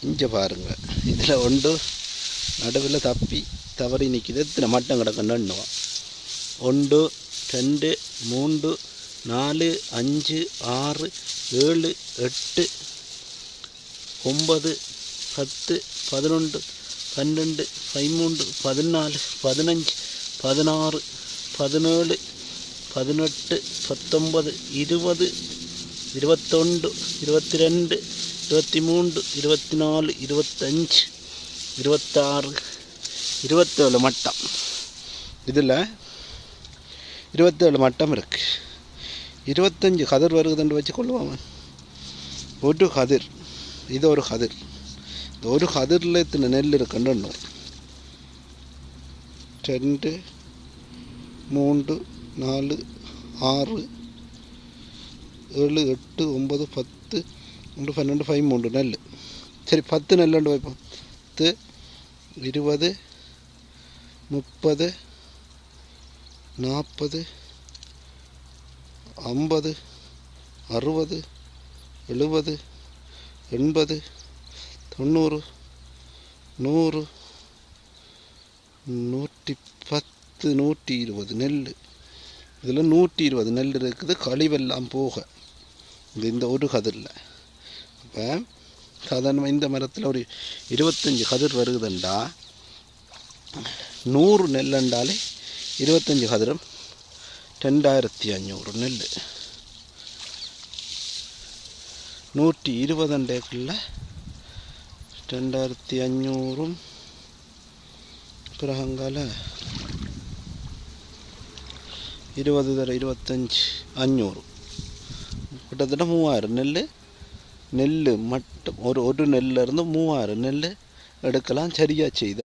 இங்கே பாருங்கள், இதில் ஒன்று நடுவில் தப்பி தவறி நிற்கிது. இத்தனை மட்டம் கிடக்குன்னு 1 2 3 4 5 6 7 8 9 10 11 12 13 14 15 16 17 18 19 20 21 22 23 24 25 26 27 மட்டம். இதில் 27 மட்டம் இருக்குது. 25 கதிர் வருகுதுன்னு வச்சு கொள்ளுவாங்க. ஒரு கதிர், இது ஒரு கதிர். ஒரு கதிரில் இத்தனை நெல் இருக்குன்னு 2 3 4 6 7 8 9 10 12 13 நெல். சரி, 10 நெல் வைப்போம். 10 20 30 40 50 60 70 80 90 100 110 120 நெல். இதில் 120 நெல் இருக்குது, கழிவெல்லாம் போக இந்த ஒரு கதிரில். அப்போ சாதாரணமாக இந்த மரத்தில் ஒரு 25 கதிர் வருகுதுண்டா 100 நெல்லுண்டாலே 25 கதிரும் 2500 நெல். 120 அண்டைக்குள்ள 2500 பிறகங்கால 20 தர 25 500, கிட்டத்தட்ட 3000 நெல் மட்டும். ஒரு நெல்லிருந்து 3000 நெல் எடுக்கலாம். சரியாக செய்து